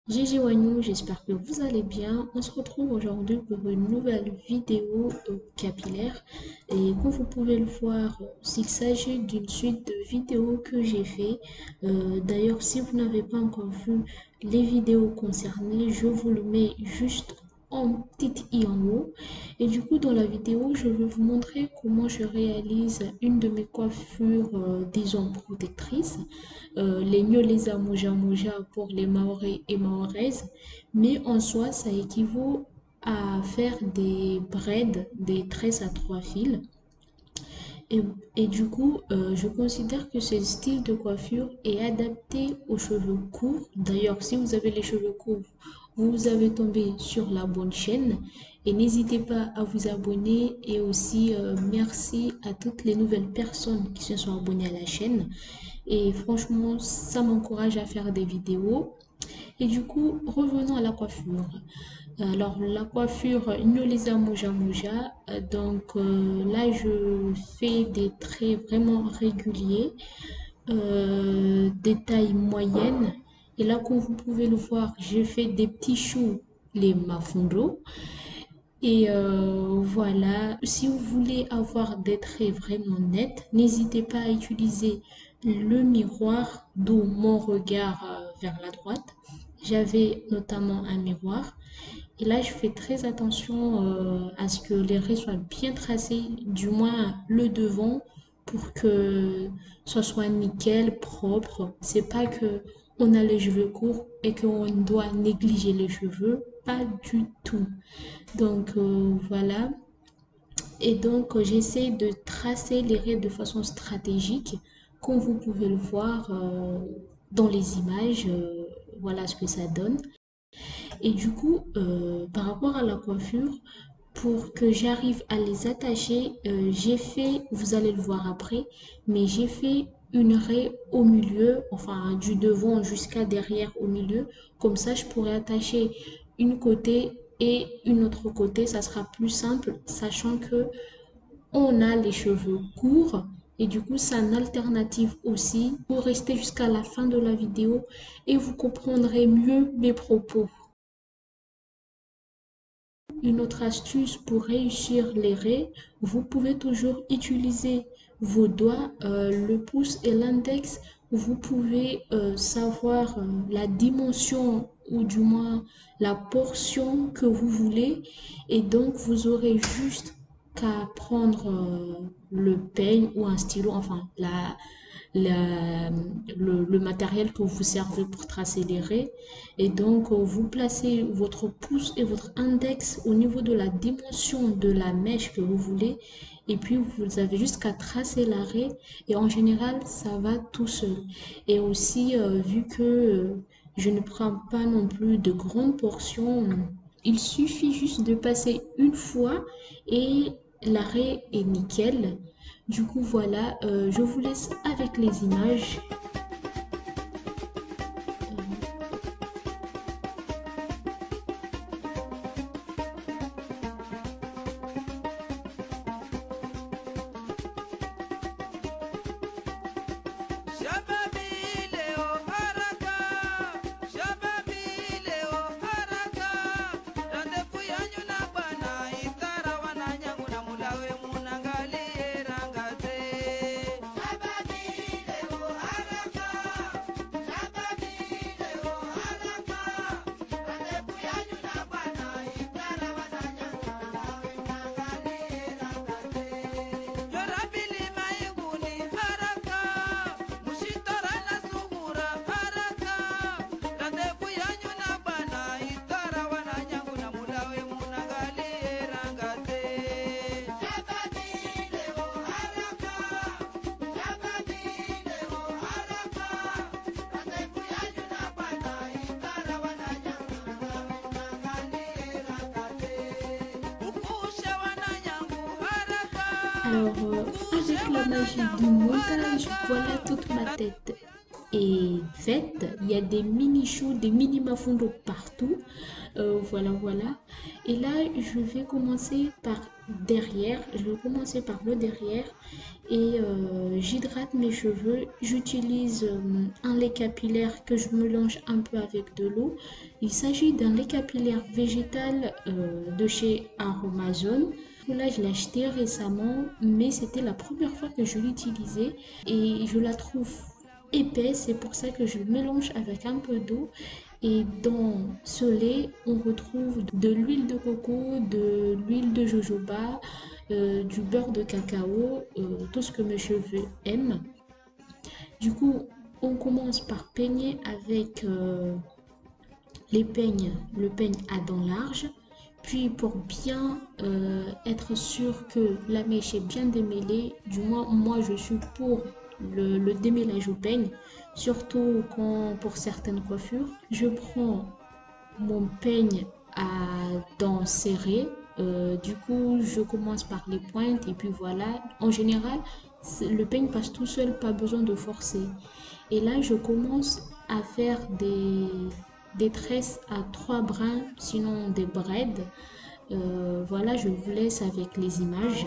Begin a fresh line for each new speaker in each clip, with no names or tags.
GG Wagnou, j'espère que vous allez bien. On se retrouve aujourd'hui pour une nouvelle vidéo capillaire. Et comme vous pouvez le voir, s'il s'agit d'une suite de vidéos que j'ai fait. D'ailleurs, si vous n'avez pas encore vu les vidéos concernées, je vous le mets juste en petite i en haut. Et du coup, dans la vidéo, je vais vous montrer comment je réalise une de mes coiffures, disons, protectrices. Les Nyolesa Moja Moja pour les Maoris et Maoraises, mais en soi, ça équivaut à faire des braids, des tresses à trois fils. Et, et du coup, je considère que ce style de coiffure est adapté aux cheveux courts. D'ailleurs, si vous avez les cheveux courts, vous avez tombé sur la bonne chaîne. Et n'hésitez pas à vous abonner. Et aussi, merci à toutes les nouvelles personnes qui se sont abonnées à la chaîne. Et franchement, ça m'encourage à faire des vidéos. Et du coup, revenons à la coiffure. Alors, la coiffure Nyolesa Moja Moja. Là, je fais des traits vraiment réguliers, des tailles moyennes. Et là, comme vous pouvez le voir, je fais des petits choux, les mafundo. Et voilà, si vous voulez avoir des traits vraiment nets, n'hésitez pas à utiliser le miroir, d'où mon regard vers la droite. J'avais notamment un miroir. Et là, je fais très attention à ce que les traits soient bien tracés, du moins le devant, pour que ça soit nickel, propre. C'est pas que on a les cheveux courts et qu'on doit négliger les cheveux, pas du tout. Voilà. Et donc, j'essaie de tracer les raies de façon stratégique. Comme vous pouvez le voir dans les images, voilà ce que ça donne. Et du coup, par rapport à la coiffure, pour que j'arrive à les attacher, j'ai fait, vous allez le voir après, mais j'ai fait une raie au milieu, enfin du devant jusqu'à derrière au milieu. Comme ça, je pourrais attacher une côté et une autre côté. Ça sera plus simple, sachant que on a les cheveux courts. Et du coup, c'est une alternative aussi pour rester jusqu'à la fin de la vidéo et vous comprendrez mieux mes propos. Une autre astuce pour réussir les raies, vous pouvez toujours utiliser vos doigts, le pouce et l'index. Vous pouvez savoir la dimension ou du moins la portion que vous voulez. Et donc, vous aurez juste qu'à prendre le peigne ou un stylo, enfin la- le matériel que vous servez pour tracer les raies. Et donc, vous placez votre pouce et votre index au niveau de la dimension de la mèche que vous voulez. Et puis, vous avez juste qu'à tracer la raie. Et en général, ça va tout seul. Et aussi, vu que je ne prends pas non plus de grandes portions, il suffit juste de passer une fois et l'arrêt est nickel. Du coup, voilà, je vous laisse avec les images.
Shababile o haraka, shababile o haraka, randefu yanyu na bwana itara wananyangu na mulawe munangalie rangaze. Shababile o haraka, shababile o haraka, randefu yanyu na bwana itara wananyangu na mulawe munangalie rangaze. Yorabili mainguni haraka. Mushitara na sugura haraka, randefu yanyu na bana itara wananyangu na mulawe munangalie rangaze. Shababile o haraka, shababile o haraka, randefu yanyu na bana itara wananyangu na mulawe munangalie rangaze. Ukusha wananyangu haraka.
Alors, avec la magie du montage, voilà toute ma tête est faite. Il y a des mini choux, des mini mafundo partout. Voilà, voilà. Et là, je vais commencer par derrière. Je vais commencer par le derrière et j'hydrate mes cheveux. J'utilise un lait capillaire que je mélange un peu avec de l'eau. Il s'agit d'un lait capillaire végétal de chez Aromazone. Là, je l'ai acheté récemment, mais c'était la première fois que je l'utilisais et je la trouve épaisse. C'est pour ça que je le mélange avec un peu d'eau. Et dans ce lait, on retrouve de l'huile de coco, de l'huile de jojoba, du beurre de cacao, tout ce que mes cheveux aiment. Du coup, on commence par peigner avec le peigne à dents larges. Puis pour bien être sûr que la mèche est bien démêlée, du moins moi je suis pour le démêlage au peigne, surtout pour certaines coiffures. Je prends mon peigne à dents serrées. Du coup, je commence par les pointes et puis voilà. En général, le peigne passe tout seul, pas besoin de forcer. Et là, je commence à faire des tresses à 3 brins, sinon des braids. Voilà, je vous laisse avec les images.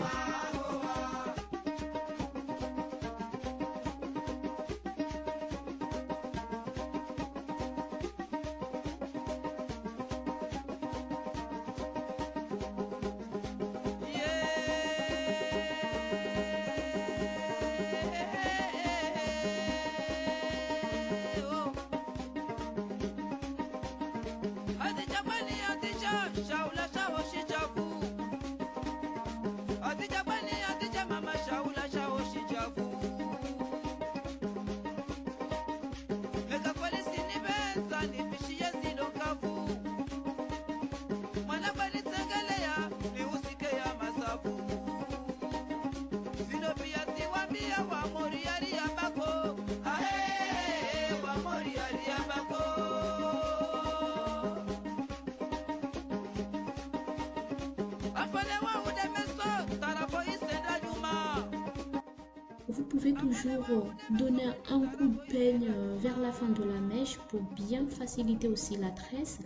Vous pouvez toujours donner un coup de peigne vers la fin de la mèche pour bien faciliter aussi la tresse.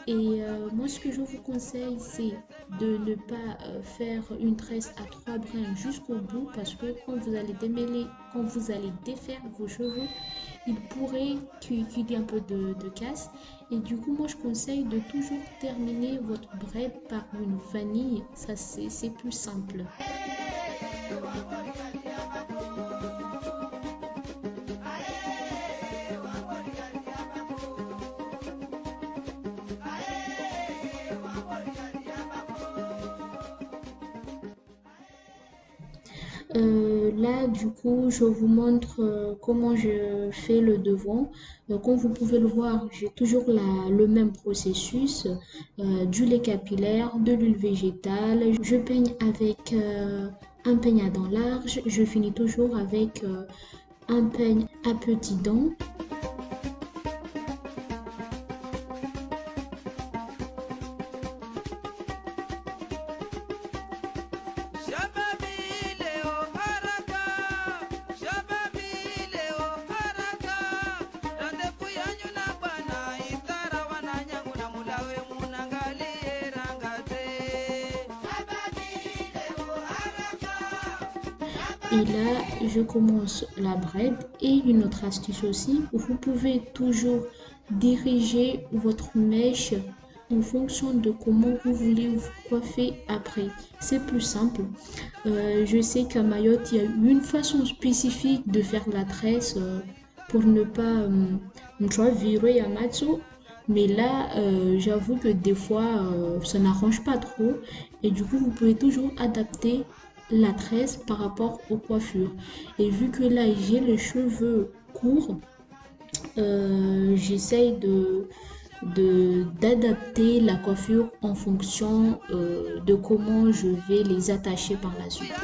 Et moi, ce que je vous conseille, c'est de ne pas faire une tresse à 3 brins jusqu'au bout parce que quand vous allez démêler, quand vous allez défaire vos cheveux, il pourrait qu'il y ait un peu de casse. Et du coup, moi, je conseille de toujours terminer votre braid par une vanille. Ça, c'est plus simple. Là, du coup, je vous montre comment je fais le devant. Comme vous pouvez le voir, j'ai toujours le même processus. Du lait capillaire, de l'huile végétale. Je peigne avec un peigne à dents larges. Je finis toujours avec un peigne à petits dents. Et là, je commence la braid. Et une autre astuce aussi, vous pouvez toujours diriger votre mèche en fonction de comment vous voulez vous coiffer après. C'est plus simple. Je sais qu'à Mayotte, il y a une façon spécifique de faire la tresse pour ne pas virer à matzo. Mais là, j'avoue que des fois, ça n'arrange pas trop. Et du coup, vous pouvez toujours adapter la tresse par rapport aux coiffures. Et vu que là, j'ai les cheveux courts, j'essaye d'adapter la coiffure en fonction de comment je vais les attacher par la suite.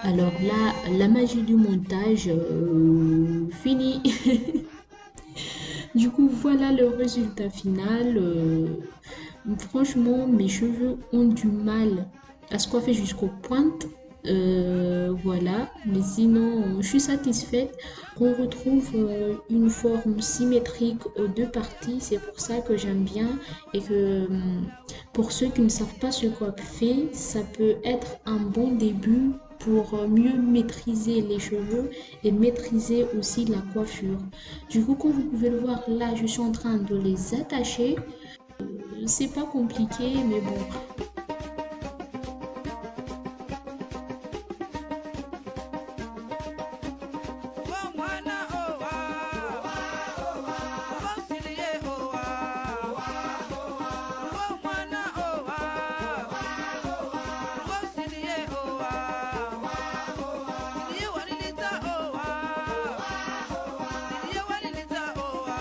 Alors là, la magie du montage fini. Du coup, voilà le résultat final. Franchement, mes cheveux ont du mal à se coiffer jusqu'aux pointes. Voilà, mais sinon, je suis satisfaite. On retrouve une forme symétrique aux deux parties, c'est pour ça que j'aime bien et que pour ceux qui ne savent pas ce coiffer, ça peut être un bon début pour mieux maîtriser les cheveux et maîtriser aussi la coiffure. Du coup, comme vous pouvez le voir là, je suis en train de les attacher. C'est pas compliqué, mais bon.
Oh mwana owa, osilie owa. Oh mwana owa, osilie owa. Silie walilita owa, silie walilita owa.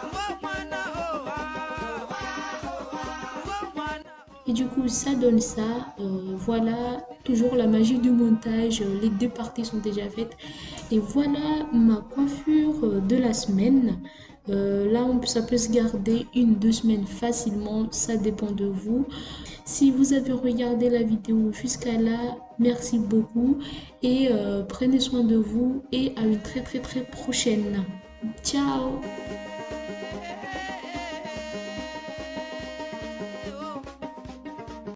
Oh mwana owa, oh mwana.
Et du coup, ça donne ça. Voilà, toujours la magie du montage. Les deux parties sont déjà faites. Et voilà ma coiffure de la semaine. Là, ça peut se garder 1-2 semaines facilement. Ça dépend de vous. Si vous avez regardé la vidéo jusqu'à là, merci beaucoup. Et prenez soin de vous. Et à une très très très prochaine. Ciao!